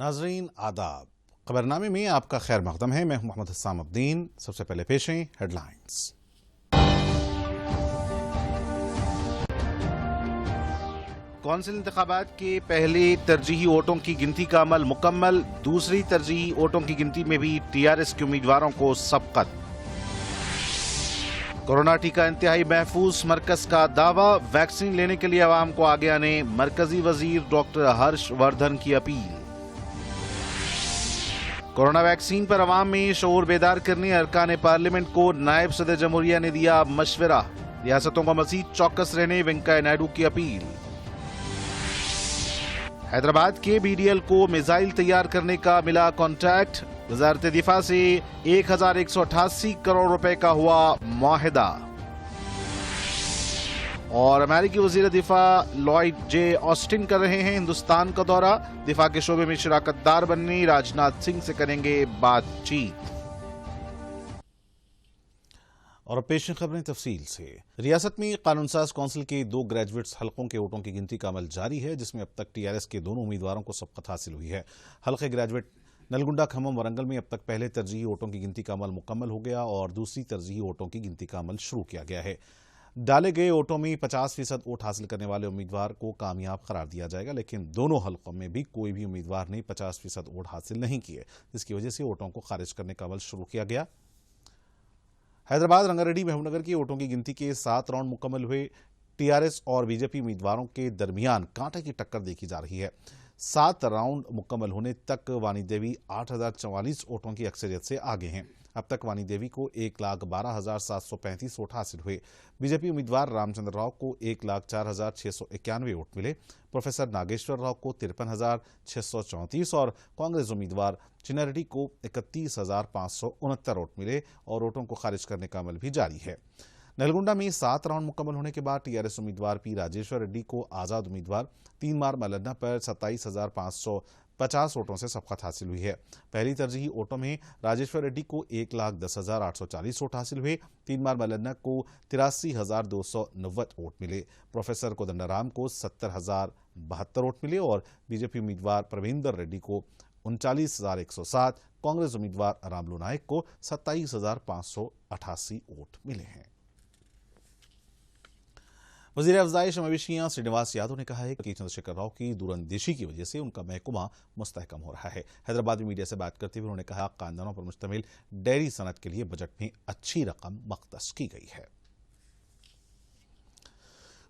नाजरीन आदाब। खबरनामे में आपका खैर मकदम है। मैं हूं मोहम्मद हस्साम अब्दीन। सबसे पहले पेश हैं हेडलाइंस। कौंसिल इंतखाबात के पहले तरजीही वोटों की गिनती का अमल मुकम्मल। दूसरी तरजीही वोटों की गिनती में भी टीआरएस के उम्मीदवारों को सबकत। कोरोना टीका इंतहाई महफूज, मरकज का दावा। वैक्सीन लेने के लिए आवाम को आगे आने मरकजी वजीर डॉक्टर हर्षवर्धन की अपील। कोरोना वैक्सीन पर अवाम में शऊर बेदार करने अरकान पार्लियामेंट को नायब सदर जमहूरिया ने दिया मशवरा। रियासतों को मजीद चौकस रहने वेंकैया नायडू की अपील। हैदराबाद के बीडीएल को मिसाइल तैयार करने का मिला कॉन्ट्रैक्ट। वजारत दिफा से 1188 करोड़ रुपए का हुआ मुआहिदा। और अमेरिकी वजीर दिफा लॉयड जे ऑस्टिन कर रहे हैं हिंदुस्तान का दौरा। दिफा के शोबे में शिराकतदार बनने राजनाथ सिंह से करेंगे बातचीत। और अब पेश खबरें तफसील से। रियासत में कानून साज कौंसिल के 2 ग्रेजुएट्स हलकों के वोटों की गिनती का अमल जारी है, जिसमें अब तक टीआरएस के दोनों उम्मीदवारों को सबकत हासिल हुई है। हल्के ग्रेजुएट नलगुंडा, खम्मम, वरंगल में अब तक पहले तरजीही वोटों की गिनती का अमल मुकम्मल हो गया और दूसरी तरजीही वोटों की गिनती का अमल शुरू किया गया है। डाले गए वोटों में 50% वोट हासिल करने वाले उम्मीदवार को कामयाब करार दिया जाएगा, लेकिन दोनों हलकों में भी कोई भी उम्मीदवार ने 50% वोट हासिल नहीं किए, जिसकी वजह से वोटों को खारिज करने का अमल शुरू किया गया। हैदराबाद, रंगारेड्डी, महबूबनगर के वोटों की गिनती के 7 राउंड मुकम्मल हुए। टीआरएस और बीजेपी उम्मीदवारों के दरमियान कांटे की टक्कर देखी जा रही है। 7 राउंड मुकम्मल होने तक वानी देवी 8044 वोटों की अक्सरियत से आगे हैं। अब तक वानी देवी को 1,12,735 वोट हासिल हुए। बीजेपी उम्मीदवार रामचंद्र राव को 1,04,691 वोट मिले। प्रोफेसर नागेश्वर राव को 53,634 और कांग्रेस उम्मीदवार चिन्नारेड्डी को 31,569 वोट मिले और वोटों को खारिज करने का अमल भी जारी है। नलगुंडा में 7 राउंड मुकम्मल होने के बाद टीआरएस उम्मीदवार पी राजेश्वर रेड्डी को आजाद उम्मीदवार 3 मार मल्लन्ना पर 27,550 वोटों से सबकत हासिल हुई है। पहली तरजीही वोटों में राजेश्वर रेड्डी को 1,10,840 वोट हासिल हुए। 3 मार मल्लन्ना को 83,290 वोट मिले। प्रोफेसर कोदंडाराम को 70,072 वोट मिले और बीजेपी उम्मीदवार प्रवींदर रेड्डी को 39,107, कांग्रेस उम्मीदवार रामलू नायक को 27,588 वोट मिले हैं। वजीर अफजाइश मवेशियां श्रीनिवास यादव ने कहा है कि चंद्रशेखर राव की दूरंदेशी की वजह से उनका महकमा मुस्तहकम हो रहा है। हैदराबाद में मीडिया से बात करते हुए उन्होंने कहा कानूनों पर मुश्तमिल डेयरी सनत के लिए बजट में अच्छी रकम मख्तस की गई है।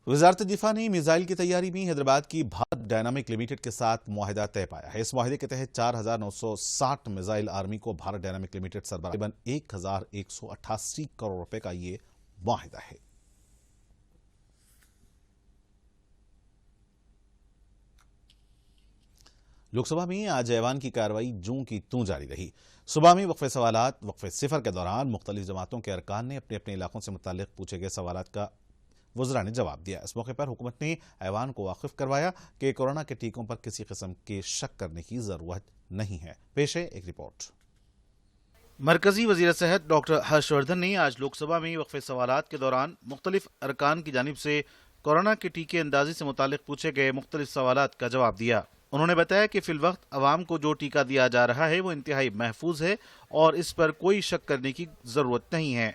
वजारत दिफा ने मिसाइल की तैयारी में हैदराबाद की भारत डायनामिक लिमिटेड के साथ मुआहिदा तय पाया है। इस मुआहिदे के तहत 4,960 मिसाइल आर्मी को भारत डायनामिक लिमिटेड सरबराह 1,188 करोड़ रुपए का ये मुआहिदा है। लोकसभा में आज ऐवान की कार्रवाई जूं की तूं जारी रही। सुबह में वक्फे सवालात वक्फे सिफर के दौरान मुख्तलिफ जमातों के अरकान ने अपने अपने इलाकों से मुताल्लिक पूछे गए सवालात का वज़रा ने जवाब दिया। इस मौके पर हुकूमत ने ऐवान को वाकिफ करवाया कि कोरोना के टीकों पर किसी किस्म के शक करने की जरूरत नहीं है। पेश है एक रिपोर्ट। मरकजी वजीर सेहत डॉक्टर हर्षवर्धन ने आज लोकसभा में वक्फे सवालात के दौरान मुख्तलिफ अरकान की जानिब से कोरोना के टीके अंदाजी से मुताल्लिक पूछे गए मुख्तलिफ सवालात का जवाब दिया। उन्होंने बताया कि फिलवक्त अवाम को जो टीका दिया जा रहा है वो इंतहाई महफूज है और इस पर कोई शक करने की जरूरत नहीं है।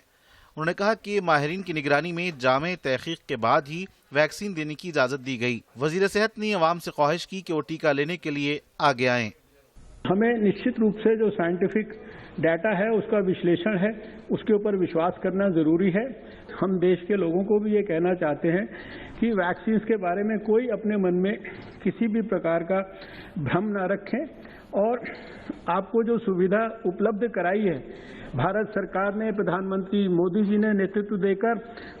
उन्होंने कहा कि माहिरीन की निगरानी में जामे तहकीक के बाद ही वैक्सीन देने की इजाजत दी गई। वजीर सेहत ने अवाम से ख्वाहिश की कि वो टीका लेने के लिए आगे आएं। हमें निश्चित रूप से जो साइंटिफिक डाटा है उसका विश्लेषण है उसके ऊपर विश्वास करना जरूरी है। हम देश के लोगों को भी ये कहना चाहते हैं कि वैक्सीन के बारे में कोई अपने मन में किसी भी प्रकार का भ्रम न रखें और आपको जो सुविधा उपलब्ध कराई है भारत सरकार ने, प्रधानमंत्री मोदी जी ने नेतृत्व देकर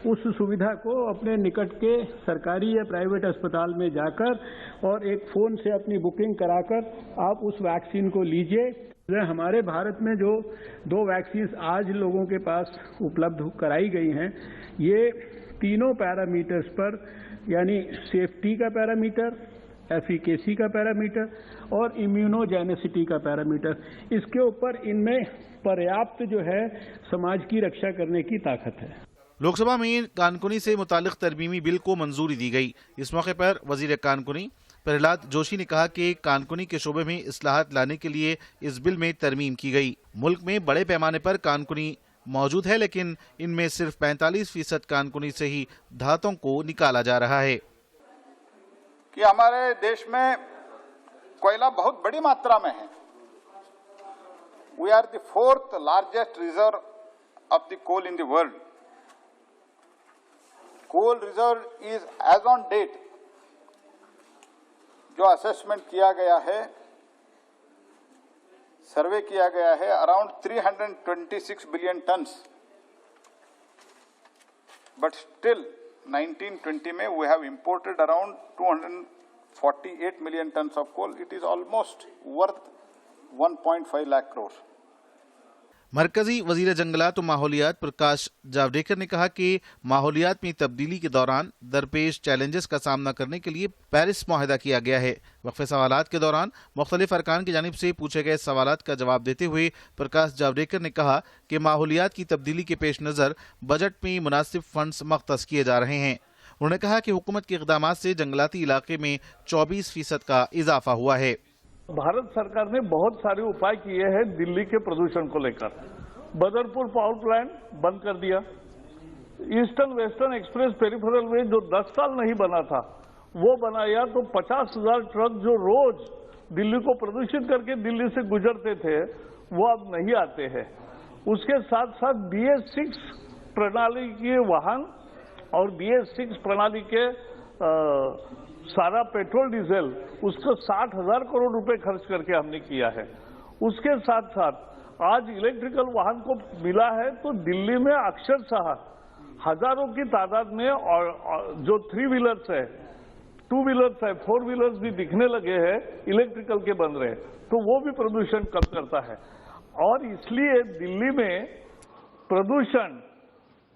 उस सुविधा को अपने निकट के सरकारी या प्राइवेट अस्पताल में जाकर और एक फोन से अपनी बुकिंग कराकर आप उस वैक्सीन को लीजिए। हमारे भारत में जो 2 वैक्सीन आज लोगों के पास उपलब्ध कराई गई हैं, ये तीनों पैरामीटर्स पर यानी सेफ्टी का पैरामीटर, एफिकेसी का पैरामीटर और इम्यूनोजेनेसिटी का पैरामीटर, इसके ऊपर इनमें पर्याप्त जो है समाज की रक्षा करने की ताकत है। लोकसभा में कानकुनी से मुतालिक तरमीमी बिल को मंजूरी दी गई। इस मौके पर वजीर कानकुनी प्रहलाद जोशी ने कहा कि कानूनी के शोबे में इस्लाहात लाने के लिए इस बिल में तरमीम की गई। मुल्क में बड़े पैमाने पर कानूनी मौजूद है, लेकिन इनमें सिर्फ 45% कानूनी से ही धातों को निकाला जा रहा है। कि हमारे देश में कोयला बहुत बड़ी मात्रा में है। We are the 4th largest reserve of the coal in the world. Coal reserve is as on date, जो असेसमेंट किया गया है, सर्वे किया गया है, around 326 billion tons. But still 1920 में we have imported around 248 million tons of coal. It is almost worth 1.5 lakh crore. मरकजी वजीर जंगलात और माहौलियात प्रकाश जावड़ेकर ने कहा कि माहौलियात में तब्दीली के दौरान दरपेश चैलेंजेस का सामना करने के लिए पेरिस मुआहदा किया गया है। वक्फे सवालात के दौरान मुख्तलिफ अरकान की जानिब से पूछे गए सवालात का जवाब देते हुए प्रकाश जावड़ेकर ने कहा कि माहौलियात की तब्दीली के पेश नज़र बजट में मुनासिब फंड्स मख्तस किए जा रहे हैं। उन्होंने कहा कि हुकूमत के इक़दामात से जंगलाती इलाके में 24% का इजाफा हुआ है। भारत सरकार ने बहुत सारे उपाय किए हैं दिल्ली के प्रदूषण को लेकर। बदरपुर पावर प्लांट बंद कर दिया, ईस्टर्न वेस्टर्न एक्सप्रेस पेरिफेरल वे जो 10 साल नहीं बना था वो बनाया, तो 50,000 ट्रक जो रोज दिल्ली को प्रदूषित करके दिल्ली से गुजरते थे वो अब नहीं आते हैं। उसके साथ साथ BS6 प्रणाली के वाहन और BS6 प्रणाली के सारा पेट्रोल डीजल उसको 60,000 करोड़ रुपए खर्च करके हमने किया है। उसके साथ साथ आज इलेक्ट्रिकल वाहन को मिला है, तो दिल्ली में अक्षरशः हजारों की तादाद में और जो 3 व्हीलर्स है, 2 व्हीलर्स है, 4 व्हीलर्स भी दिखने लगे हैं, इलेक्ट्रिकल के बन रहे, तो वो भी प्रदूषण कम करता है। और इसलिए दिल्ली में प्रदूषण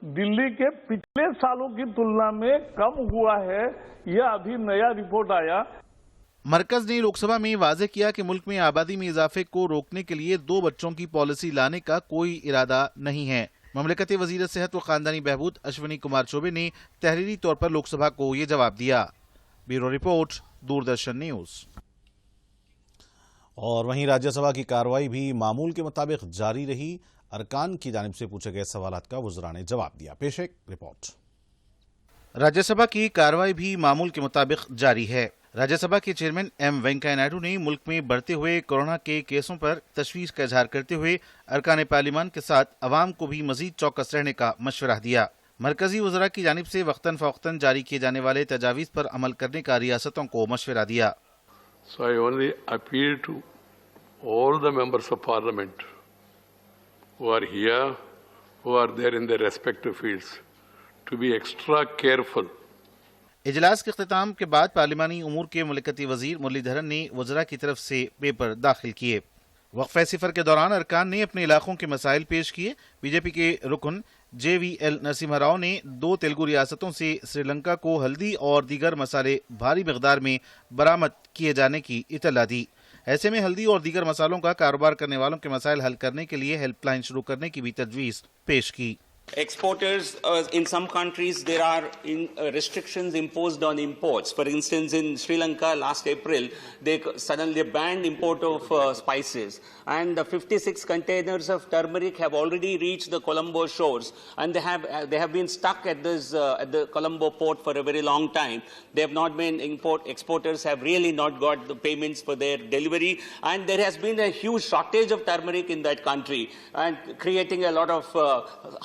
दिल्ली के पिछले सालों की तुलना में कम हुआ है, यह अभी नया रिपोर्ट आया। मरकज ने लोकसभा में वाज़ेह किया कि मुल्क में आबादी में इजाफे को रोकने के लिए 2 बच्चों की पॉलिसी लाने का कोई इरादा नहीं है। ममलकती वजीर सेहत व खानदानी बहबूद अश्विनी कुमार चौबे ने तहरीरी तौर पर लोकसभा को ये जवाब दिया। Bureau report, Doordarshan news. और वहीं राज्यसभा की कार्रवाई भी मामूल के मुताबिक जारी रही। अरकान की जानिब से पूछे गए सवालात का वज़रा ने जवाब दिया। पेश एक रिपोर्ट। राज्यसभा की कार्रवाई भी मामूल के मुताबिक जारी है। राज्यसभा के चेयरमैन एम वेंकैया नायडू ने मुल्क में बढ़ते हुए कोरोना के केसों पर तशवीश का इजहार करते हुए अरकान पार्लियामान के साथ अवाम को भी मजीद चौकस रहने का मशवरा दिया। मरकजी वज़रा की जानिब से वक्तन फ़वक्तन जारी किए जाने वाले तजावीज़ पर अमल करने का रियासतों को मशवरा दिया। So I only appeal to all the members of parliament who are here, who are there in their respective fields, to be extra careful. इजलास के इख्तिताम के बाद पार्लिमानी उमूर के मुल्कती वजीर मुरलीधरन ने वज़रा की तरफ से पेपर दाखिल किए। वक्फे सिफर के दौरान अरकान ने अपने इलाकों के मसाइल पेश किए। बीजेपी के रुकन JVL नरसिम्हा राव ने 2 तेलुगु रियासतों से श्रीलंका को हल्दी और दीगर मसाले भारी मकदार में बरामद किए जाने की इतला दी। ऐसे में हल्दी और दीगर मसालों का कारोबार करने वालों के मसाइल हल करने के लिए हेल्पलाइन शुरू करने की भी तजवीज़ पेश की। Exporters, in some countries there are restrictions imposed on imports. For instance, in Sri Lanka last April, they suddenly banned import of spices, and the 56 containers of turmeric have already reached the Colombo shores, and they have been stuck at the Colombo port for a very long time. They have not been exporters have really not got the payments for their delivery, and there has been a huge shortage of turmeric in that country, and creating a lot of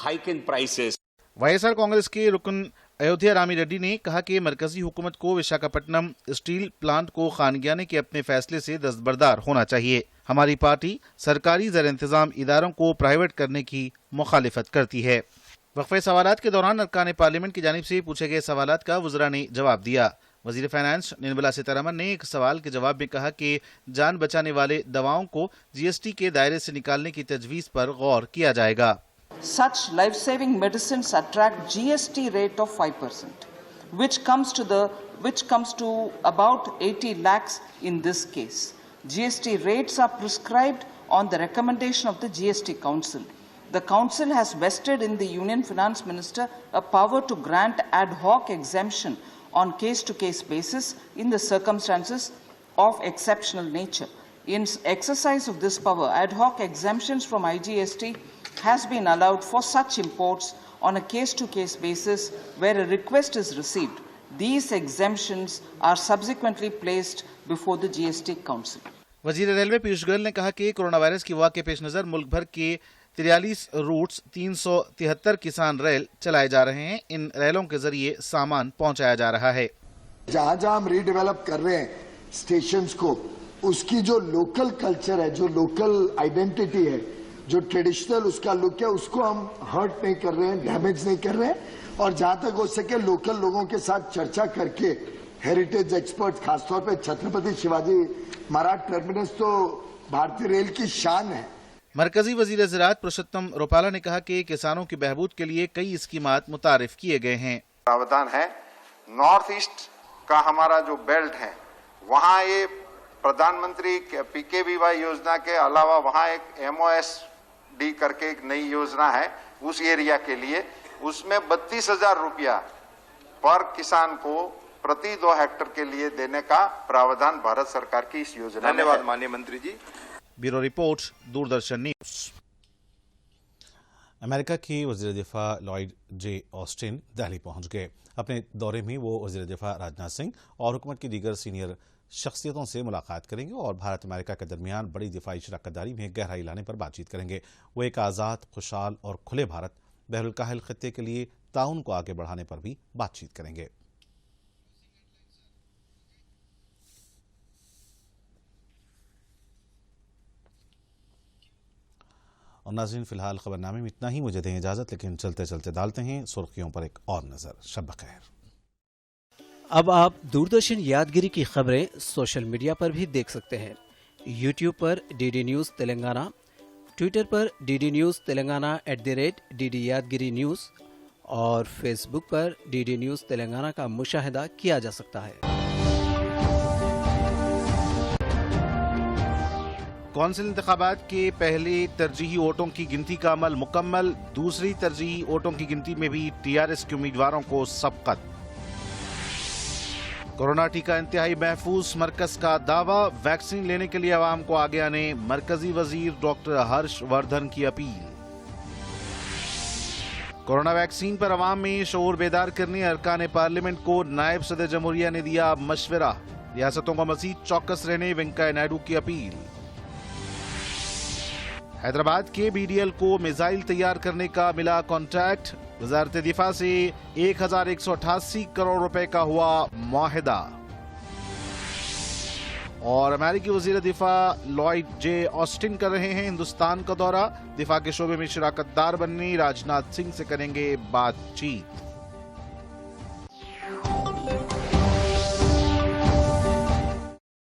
hike in prices. YSR Congress के रुकन अयोध्या रामी रेड्डी ने कहा कि मरकजी हुकूमत को Visakhapatnam steel plant को खानगियाने के अपने फैसले से दस्तबरदार होना चाहिए। हमारी पार्टी सरकारी ज़र इंतज़ाम इदारों को प्राइवेट करने की मुखालिफत करती है। वक्फे सवालात के दौरान अरकान पार्लियामेंट की जानिब से पूछे गए सवालात का वज़रा ने जवाब दिया। वज़ीर फाइनेंस निर्मला सीतारमन ने एक सवाल के जवाब में कहा कि जान बचाने वाले दवाओं को GST के दायरे से निकालने की तजवीज़ पर गौर किया जाएगा। Such life-saving medicines attract GST rate of 5%, which comes to about 80 lakhs in this case. GST rates are prescribed on the recommendation of the GST Council. The Council has vested in the Union Finance Minister a power to grant ad hoc exemption on case-to-case basis in the circumstances of exceptional nature. In exercise of this power, ad hoc exemptions from IGST has been allowed for such imports on a case-to-case basis where a request is received. These exemptions are subsequently placed before the GST Council. वजीर railway Piyush Goyal ने कहा कि corona virus की वबा के पेश नजर मुल्क भर के 43 रूट्स 373 किसान रेल चलाए जा रहे हैं। इन रेलों के जरिए सामान पहुंचाया जा रहा है। जहां जहां हम रीडेवलप कर रहे हैं स्टेशंस को, उसकी जो लोकल कल्चर है, जो लोकल आइडेंटिटी है, जो ट्रेडिशनल उसका लुक है, उसको हम हर्ट नहीं कर रहे हैं, डैमेज नहीं कर रहे हैं। और जहां तक हो सके लोकल लोगों के साथ चर्चा करके हेरिटेज एक्सपर्ट, खासतौर पे छत्रपति शिवाजी महाराज टर्मिनस तो भारतीय रेल की शान है। मरकजी वजीर ज़राअत पुरुषोत्तम रुपाला ने कहा कि किसानों की बहबूद के लिए कई स्कीमात मुतारिफ किए गए हैं। प्रावधान है नॉर्थ ईस्ट का हमारा जो बेल्ट है, वहां ये प्रधानमंत्री PKVY योजना के अलावा वहां एक MOSD करके एक नई योजना है उस एरिया के लिए। उसमें 32,000 रुपया पर किसान को प्रति 2 हेक्टेयर के लिए देने का प्रावधान भारत सरकार की इस योजना में। धन्यवाद माननीय मंत्री जी। Bureau report, Doordarshan news. America के वजीर दिफा लॉयड जे ऑस्टिन दिल्ली पहुंच गए। अपने दौरे में वो वजीर दिफा राजनाथ सिंह और हुकूमत की दीगर सीनियर शख्सियतों से मुलाकात करेंगे और भारत अमेरिका के दरमियान बड़ी दिफाई शराकतदारी में गहराई लाने पर बातचीत करेंगे। वो एक आज़ाद, खुशहाल और खुले भारत, बहरुल काहिल खत्ते के लिए ताउन को आगे बढ़ाने पर भी बातचीत करेंगे। और नाज़रीन, फिलहाल खबरनामे में इतना ही। मुझे दें इजाजत, लेकिन चलते चलते डालते हैं सुर्खियों पर एक और नजर। शब खैर। अब आप दूरदर्शन यादगिरी की खबरें सोशल मीडिया पर भी देख सकते हैं। यूट्यूब पर DD न्यूज़ तेलंगाना, ट्विटर पर DD न्यूज़ तेलंगाना @DD यादगिरी न्यूज़ और फेसबुक पर DD न्यूज़ तेलंगाना का मुशाहिदा किया जा सकता है। कौंसिल इंतखाबात के पहले तरजीही वोटों की गिनती का अमल मुकम्मल। दूसरी तरजीही वोटों की गिनती में भी TRS के उम्मीदवारों को सबकत। कोरोना टीका इंतहाई महफूज, मरकज का दावा। वैक्सीन लेने के लिए आवाम को आगे आने मरकजी वजीर डॉक्टर हर्षवर्धन की अपील। कोरोना वैक्सीन पर आवाम में शऊर बेदार करने अरकान पार्लियामेंट को नायब सदर जमहूरिया ने दिया मशवरा। रियासतों को मजीद चौकस रहने वेंकैया नायडू की अपील। हैदराबाद के BDL को मिसाइल तैयार करने का मिला कॉन्ट्रैक्ट। वजारत दिफा से 1188 करोड़ रुपए का हुआ मुआहिदा। और अमेरिकी वजीर दिफा लॉयड जे ऑस्टिन कर रहे हैं हिंदुस्तान का दौरा। दिफा के शोबे में शराकतदार बनने राजनाथ सिंह से करेंगे बातचीत।